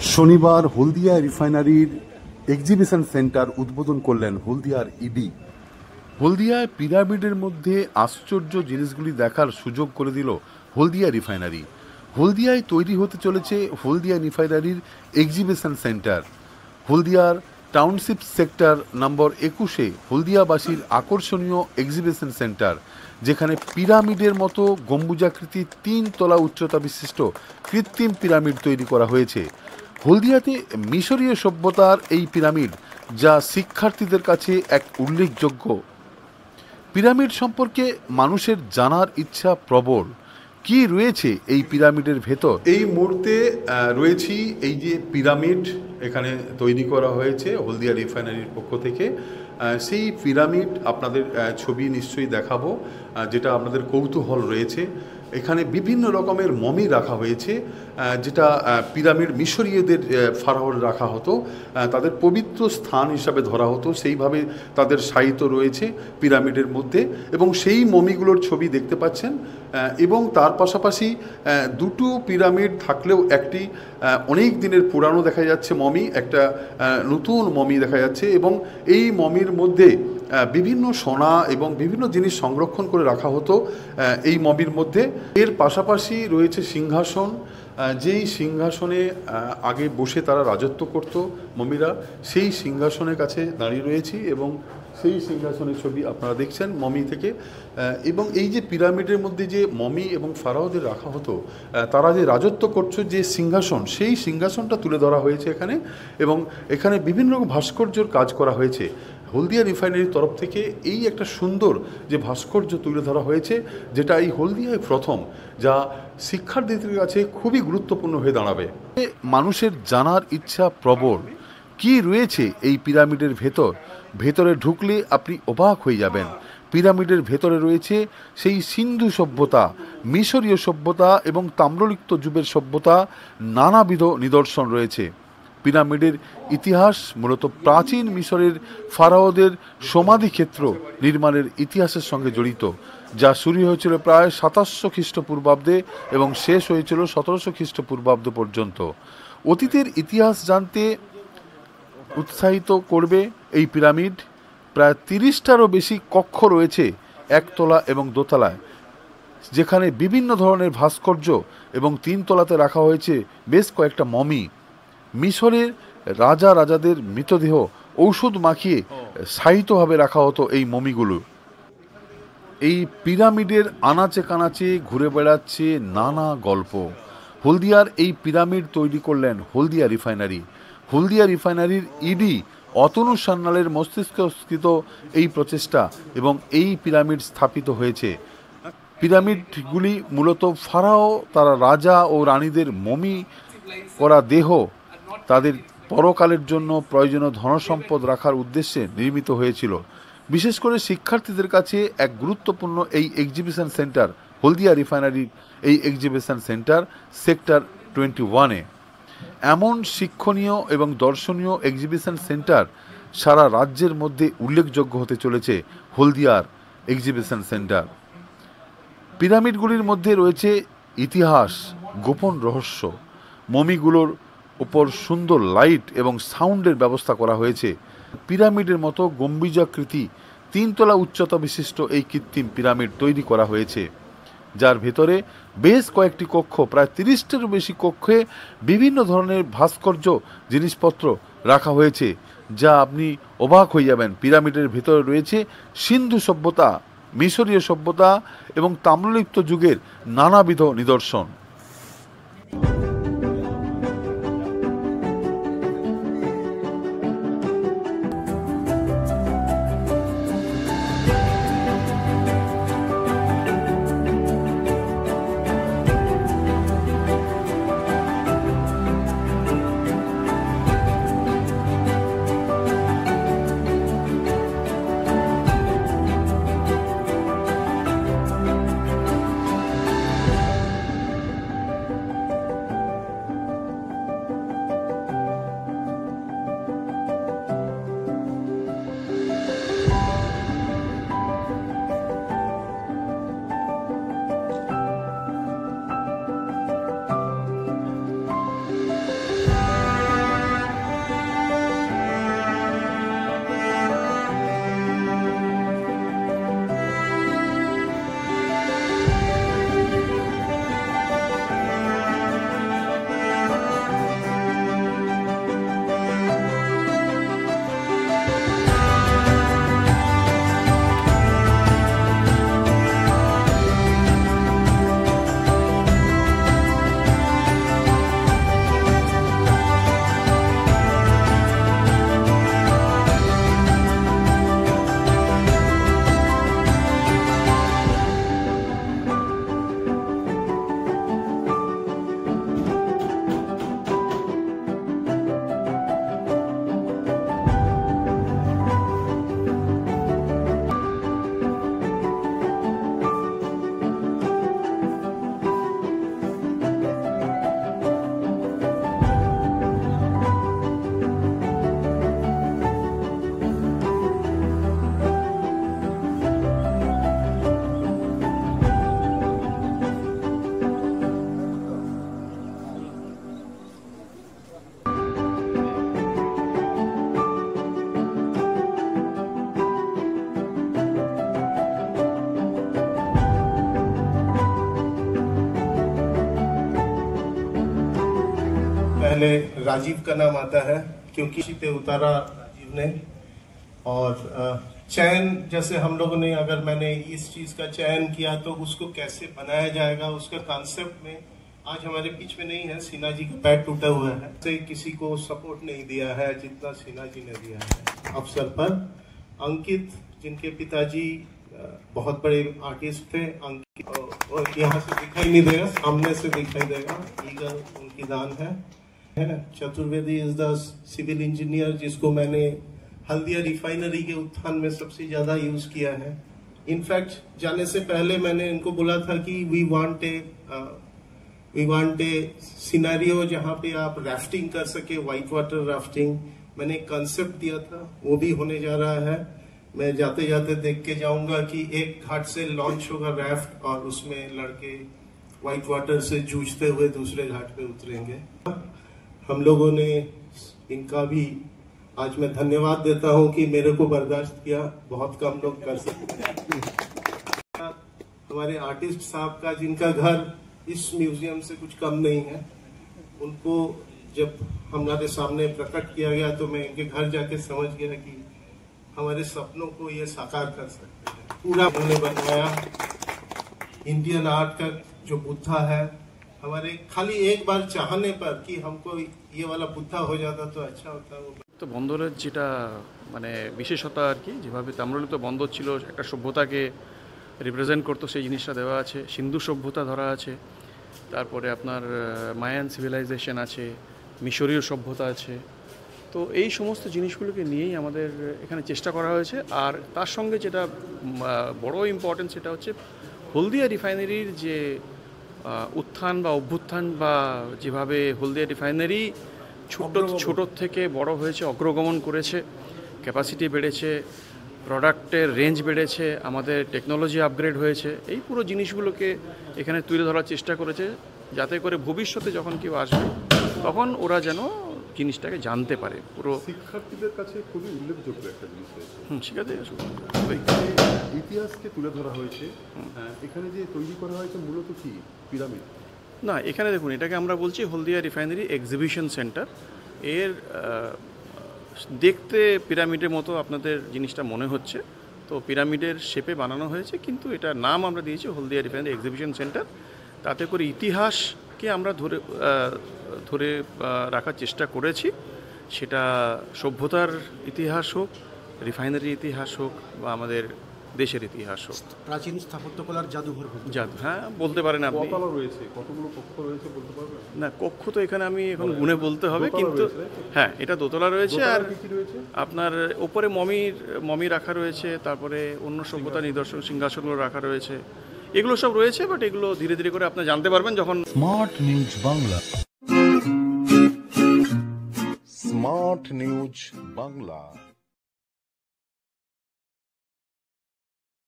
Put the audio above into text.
শনিবার হলদিয়া রিফাইনারির exhibition centre উদ্বোধন করলেন হলদিয়ার ইডি। হলদিয়ায় পিরামিডের মধ্যে আশ্চর্য জিনিসগুলি দেখার সুযোগ করে দিল হলদিয়া রিফাইনারি। হলদিয়ায় তৈরি হতে চলেছে হলদিয়া রিফাইনারির এক্সিবিশন সেন্টার। হলদিয়ার টাউনশিপ সেক্টর নম্বর 21-এ হলদিয়াবাসীর আকর্ষণীয় এক্সিবিশন সেন্টার, যেখানে পিরামিডের মতো গম্বুজাকৃতি 3 তলা উচ্চতা বিশিষ্ট কৃত্রিম পিরামিড তৈরি করা হয়েছে। হলদিয়াতে মিশরীয় সভ্যতার এই পিরামিড, যা শিক্ষার্থীদের কাছে এক উল্লেখযোগ্য। পিরামিড সম্পর্কে মানুষের জানার ইচ্ছা প্রবল। কি রয়েছে এই পিরামিডের ভেতর? এই মুহূর্তে রয়েছি এই যে পিরামিড এখানে তৈরি করা হয়েছে হলদিয়া রিফাইনারির পক্ষ থেকে, সেই পিরামিড আপনাদের ছবি নিশ্চয়ই দেখাবো, যেটা আপনাদের কৌতূহল রয়েছে। এখানে বিভিন্ন রকমের মমি রাখা হয়েছে, যেটা পিরামিড মিশরীয়দের ফারাওর রাখা হতো, তাদের পবিত্র স্থান হিসাবে ধরা হতো, সেইভাবে তাদের সাহিত্য রয়েছে পিরামিডের মধ্যে। এবং সেই মমিগুলোর ছবি দেখতে পাচ্ছেন। এবং তার পাশাপাশি দুটো পিরামিড থাকলেও একটি অনেক দিনের পুরানো দেখা যাচ্ছে মমি, একটা নতুন মমি দেখা যাচ্ছে। এবং এই মমির মধ্যে বিভিন্ন সোনা এবং বিভিন্ন জিনিস সংরক্ষণ করে রাখা হতো এই মমির মধ্যে। এর পাশাপাশি রয়েছে সিংহাসন, যেই সিংহাসনে আগে বসে তারা রাজত্ব করত মমিরা, সেই সিংহাসনের কাছে দাঁড়িয়ে রয়েছি এবং সেই সিংহাসনের ছবি আপনারা দেখছেন মমি থেকে। এবং এই যে পিরামিডের মধ্যে যে মমি এবং ফারাওদের রাখা হতো, তারা যে রাজত্ব করছে যে সিংহাসন, সেই সিংহাসনটা তুলে ধরা হয়েছে এখানে। এবং এখানে বিভিন্ন রকম ভাস্কর্যর কাজ করা হয়েছে। হলদিয়া রিফাইনারির তরফ থেকে এই একটা সুন্দর যে ভাস্কর্য তুলে ধরা হয়েছে, যেটা এই হলদিয়ায় প্রথম, যা শিক্ষার্থীদের কাছে খুবই গুরুত্বপূর্ণ হয়ে দাঁড়াবে। মানুষের জানার ইচ্ছা প্রবল। কি রয়েছে এই পিরামিডের ভেতর? ভেতরে ঢুকলে আপনি অবাক হয়ে যাবেন। পিরামিডের ভেতরে রয়েছে সেই সিন্ধু সভ্যতা, মিশরীয় সভ্যতা এবং তাম্রলিপ্ত যুগের সভ্যতা, নানাবিধ নিদর্শন রয়েছে। পিরামিডের ইতিহাস মূলত প্রাচীন মিশরের ফারাওদের সমাধিক্ষেত্র নির্মাণের ইতিহাসের সঙ্গে জড়িত, যা শুরু হয়েছিল প্রায় 2700 খ্রিস্টপূর্বাব্দে এবং শেষ হয়েছিল 1700 খ্রিস্টপূর্বাব্দ পর্যন্ত। অতীতের ইতিহাস জানতে উৎসাহিত করবে এই পিরামিড। প্রায় 30টারও বেশি কক্ষ রয়েছে একতলা এবং দোতলায়, যেখানে বিভিন্ন ধরনের ভাস্কর্য, এবং 3 তলাতে রাখা হয়েছে বেশ কয়েকটা মমি। মিশরের রাজাদের মৃতদেহ ঔষধ মাখিয়ে শায়িতভাবে রাখা হতো এই মমিগুলো। এই পিরামিডের আনাচে কানাচে ঘুরে বেড়াচ্ছে নানা গল্প। হলদিয়ার এই পিরামিড তৈরি করলেন হলদিয়া রিফাইনারি। হলদিয়া রিফাইনারির ইডি অতনু সান্যালের মস্তিষ্কস্থিত এই প্রচেষ্টা এবং এই পিরামিড স্থাপিত হয়েছে। পিরামিডগুলি মূলত ফারাও, তারা রাজা ও রানীদের মমি করা দেহ তাদের পরকালের জন্য প্রয়োজনীয় ধনসম্পদ রাখার উদ্দেশ্যে নির্মিত হয়েছিল। বিশেষ করে শিক্ষার্থীদের কাছে এক গুরুত্বপূর্ণ এই এক্সিবিশন সেন্টার হলদিয়া রিফাইনারির এই এক্সিবিশন সেন্টার সেক্টর 21-এ। এমন শিক্ষণীয় এবং দর্শনীয় এক্সিবিশন সেন্টার সারা রাজ্যের মধ্যে উল্লেখযোগ্য হতে চলেছে হলদিয়ার এক্সিবিশন সেন্টার। পিরামিডগুলির মধ্যে রয়েছে ইতিহাস, গোপন রহস্য। মমিগুলোর উপর সুন্দর লাইট এবং সাউন্ডের ব্যবস্থা করা হয়েছে। পিরামিডের মতো গম্বুজাকৃতি 3 তলা উচ্চতা বিশিষ্ট এই কৃত্রিম পিরামিড তৈরি করা হয়েছে, যার ভেতরে বেশ কয়েকটি কক্ষ, প্রায় 30টারও বেশি কক্ষে বিভিন্ন ধরনের ভাস্কর্য জিনিসপত্র রাখা হয়েছে, যা আপনি অবাক হয়ে যাবেন। পিরামিডের ভেতরে রয়েছে সিন্ধু সভ্যতা, মিশরীয় সভ্যতা এবং তাম্রলিপ্ত যুগের নানাবিধ নিদর্শন। पहले राजीव का नाम आता है क्योंकि इसी पे उतारा राजीव ने। और चयन जैसे हम लोगों ने, अगर मैंने इस चीज का चयन किया तो उसको कैसे बनाया जाएगा, उसका कॉन्सेप्ट में आज हमारे बीच में नहीं है। सिन्हा जी का पैर टूटा हुआ है, से किसी को सपोर्ट नहीं दिया है जितना सिन्हा जी ने दिया है अवसर पर। अंकित, जिनके पिताजी बहुत बड़े आर्टिस्ट थे, अंकित और यहाँ से दिखाई नहीं देगा, सामने से दिखाई देगा, ईगल उनकी दान है। Chaturvedi is the civil engineer जिसको मैंने हल्दिया रिफाइनरी के उत्थान में सबसे ज्यादा यूज किया है। इनफैक्ट जाने से पहले मैंने इनको बोला था कि वी वांट ए सिनेरियो जहां पे आप राफ्टिंग कर सके, व्हाइट वाटर राफ्टिंग। मैंने एक कंसेप्ट दिया था, वो भी होने जा रहा है। मैं जाते जाते देख के जाऊंगा कि एक घाट से लॉन्च होगा राफ्ट और उसमें लड़के व्हाइट वाटर से जूझते हुए दूसरे घाट पे उतरेंगे। हम लोगों ने इनका भी आज मैं धन्यवाद देता हूं कि मेरे को बर्दाश्त किया, बहुत कम लोग कर सकते हैं। हमारे आर्टिस्ट साहब का, जिनका घर इस म्यूजियम से कुछ कम नहीं है, उनको जब हमारे सामने प्रकट किया गया तो मैं इनके घर जाके समझ गया कि हमारे सपनों को ये साकार कर सकते हैं। पूरा उन्होंने बनवाया। इंडियन आर्ट का जो बुद्धा है, हमारे खाली एक बार चाहने पर कि हमको ये वाला बुद्धा हो जाता तो अच्छा होता। वो তো বন্দরের যেটা মানে বিশেষতা আর কি, যেভাবে তাম্রলিপ্ত বন্দর ছিল একটা সভ্যতাকে রিপ্রেজেন্ট করতো, সেই জিনিসটা দেওয়া আছে। সিন্ধু সভ্যতা ধরা আছে, তারপরে আপনার মায়ান সিভিলাইজেশন আছে, মিশরীয় সভ্যতা আছে। তো এই সমস্ত জিনিসগুলোকে নিয়েই আমাদের এখানে চেষ্টা করা হয়েছে। আর তার সঙ্গে যেটা বড় ইম্পর্টেন্ট সেটা হচ্ছে হলদিয়া রিফাইনারির যে উত্থান বা অভ্যুত্থান, বা যেভাবে হলদিয়া রিফাইনারি ছোট থেকে বড় হয়েছে, অগ্রগমন করেছে, ক্যাপাসিটি বেড়েছে, প্রোডাক্টের রেঞ্জ বেড়েছে, আমাদের টেকনোলজি আপগ্রেড হয়েছে, এই পুরো জিনিসগুলোকে এখানে তুলে ধরার চেষ্টা করেছে, যাতে করে ভবিষ্যতে যখন কেউ আসবে তখন ওরা যেন জিনিসটাকে জানতে পারে। পুরো শিক্ষার্থীদের কাছে খুবই উল্লেখযোগ্য একটা জিনিস হয়েছে। ইতিহাসকে তুলে ধরা হয়েছে। এখানে যে তৈরি করা হয়েছে মূলত কি পিরামিড না, এখানে দেখুন, এটাকে আমরা বলছি হলদিয়া রিফাইনারি এক্সিবিশন সেন্টার। এর দেখতে পিরামিডের মতো আপনাদের জিনিসটা মনে হচ্ছে, তো পিরামিডের শেপে বানানো হয়েছে, কিন্তু এটার নাম আমরা দিয়েছি হলদিয়া রিফাইনারি এক্সিবিশন সেন্টার। তাতে করে ইতিহাসকে আমরা ধরে রাখার চেষ্টা করেছি, সেটা সভ্যতার ইতিহাস হোক, রিফাইনারির ইতিহাস হোক, বা আমাদের দেশের ইতিহাস হোক। প্রাচীন স্থাপত্যকলার জাদুঘর, হ্যাঁ বলতে পারেন আপনি। কতগুলো কক্ষ রয়েছে বলতে পারবেন? না, কক্ষ তো এখানে আমি এখন গুনে বলতে হবে, কিন্তু হ্যাঁ এটা দোতলা রয়েছে। আর আপনার ওপরে মমি রাখা রয়েছে, তারপরে অন্য সভ্যতার নিদর্শন সিংহাসনগুলো রাখা রয়েছে, এগুলো সব রয়েছে। বাট এগুলো ধীরে ধীরে করে আপনি জানতে পারবেন যখন। Smart news Bangla, smart news Bangla.